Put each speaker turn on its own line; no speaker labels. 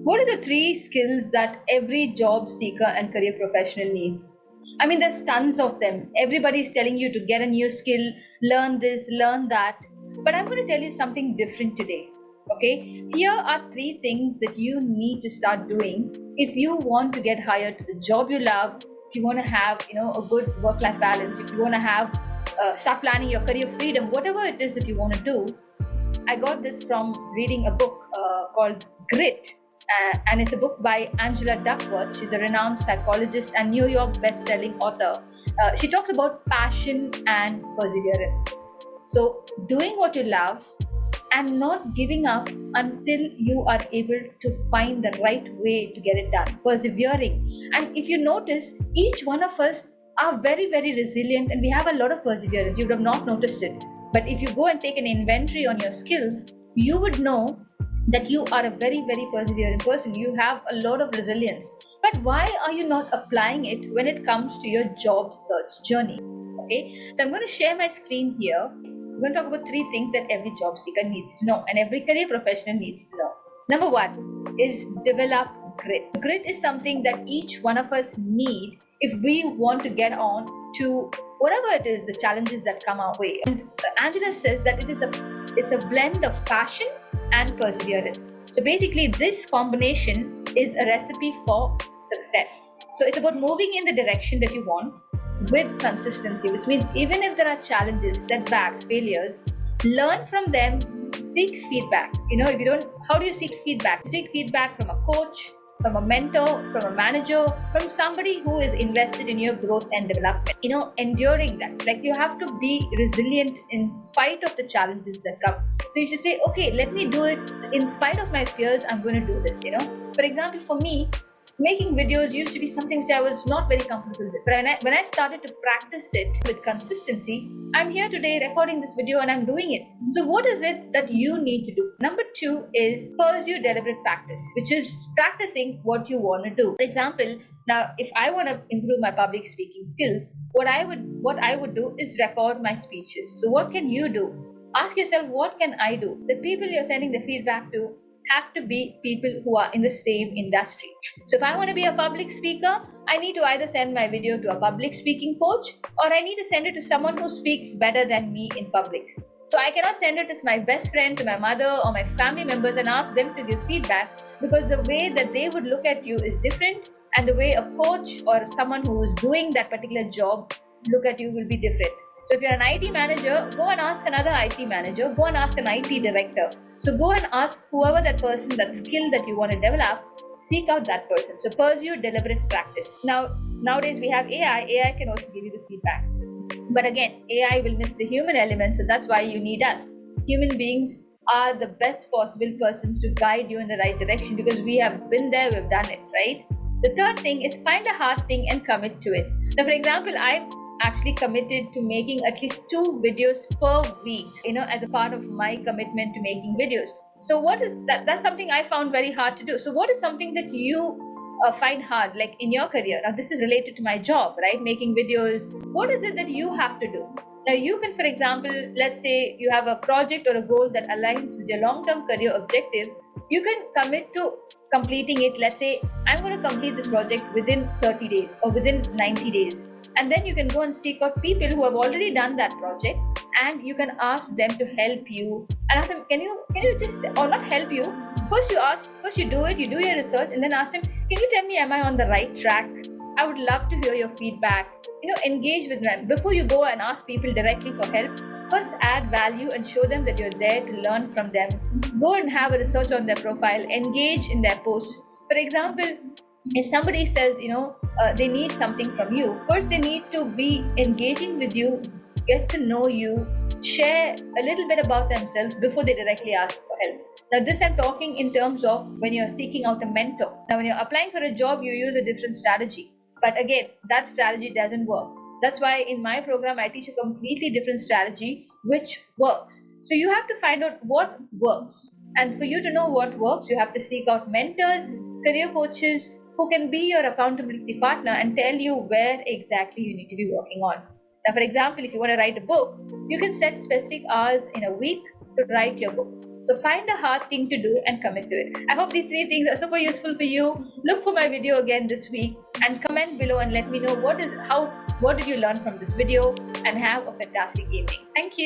What are the three skills that every job seeker and career professional needs? I mean, there's tons of them. Everybody's telling you to get a new skill, learn this, learn that. But I'm going to tell you something different today. Okay, here are three things that you need to start doing if you want to get hired to the job you love, if you want to have, a good work-life balance, if you want to have, start planning your career freedom, whatever it is that you want to do. I got this from reading a book called Grit, and it's a book by Angela Duckworth. She's a renowned psychologist and New York best-selling author. She talks about passion and perseverance. So, doing what you love and not giving up until you are able to find the right way to get it done. Persevering. And if you notice, each one of us are very, very resilient and we have a lot of perseverance. You would have not noticed it. But if you go and take an inventory on your skills, you would know that you are a very, very persevering person. You have a lot of resilience. But why are you not applying it when it comes to your job search journey? Okay, so I'm going to share my screen here. We're going to talk about three things that every job seeker needs to know and every career professional needs to know. Number one is develop grit. Grit is something that each one of us need if we want to get on to whatever it is, the challenges that come our way. And Angela says that it's a blend of passion and perseverance. So basically, this combination is a recipe for success. So it's about moving in the direction that you want with consistency, which means even if there are challenges, setbacks, failures, learn from them, seek feedback. If you don't, how do you seek feedback? Seek feedback from a coach, from a mentor, from a manager, from somebody who is invested in your growth and development. Enduring that. Like, you have to be resilient in spite of the challenges that come. So you should say, okay, let me do it. In spite of my fears, I'm going to do this. For example, for me, making videos used to be something which I was not very comfortable with. But when I started to practice it with consistency, I'm here today recording this video and I'm doing it. So what is it that you need to do? Number two is pursue deliberate practice, which is practicing what you want to do. For example, now if I want to improve my public speaking skills, what I would do is record my speeches. So what can you do? Ask yourself, what can I do? The people you're sending the feedback to have to be people who are in the same industry. So if I want to be a public speaker, I need to either send my video to a public speaking coach or I need to send it to someone who speaks better than me in public. So I cannot send it to my best friend, to my mother or my family members and ask them to give feedback, because the way that they would look at you is different, and the way a coach or someone who is doing that particular job look at you will be different. So if you're an IT manager, go and ask another IT manager, go and ask an IT director. So go and ask whoever that person, that skill that you want to develop, seek out that person. So pursue deliberate practice. Nowadays we have AI. AI can also give you the feedback. But again, AI will miss the human element, so that's why you need us. Human beings are the best possible persons to guide you in the right direction because we have been there, we've done it, right? The third thing is find a hard thing and commit to it. Now, for example, I've actually committed to making at least 2 videos per week, as a part of my commitment to making videos. So what is that? That's something I found very hard to do. So what is something that you find hard, like in your career? Now, this is related to my job, right? Making videos. What is it that you have to do? Now, you can, for example, let's say you have a project or a goal that aligns with your long-term career objective. You can commit to completing it. Let's say, I'm going to complete this project within 30 days or within 90 days. And then you can go and seek out people who have already done that project, and you can ask them to help you and ask them, can you just, or not help you, first you do it, you do your research, and then ask them, can you tell me, am I on the right track? I would love to hear your feedback. Engage with them. Before you go and ask people directly for help, first add value and show them that you're there to learn from them. Go and have a research on their profile, engage in their posts. For example, if somebody says, they need something from you, first they need to be engaging with you, get to know you, share a little bit about themselves before they directly ask for help. Now, this I'm talking in terms of when you're seeking out a mentor. Now, when you're applying for a job, you use a different strategy. But again, that strategy doesn't work. That's why in my program, I teach a completely different strategy which works. So you have to find out what works. And for you to know what works, you have to seek out mentors, career coaches, who can be your accountability partner and tell you where exactly you need to be working on. Now, for example, if you want to write a book, you can set specific hours in a week to write your book. So find a hard thing to do and commit to it. I hope these three things are super useful for you. Look for my video again this week and comment below and let me know what did you learn from this video, and have a fantastic evening. Thank you.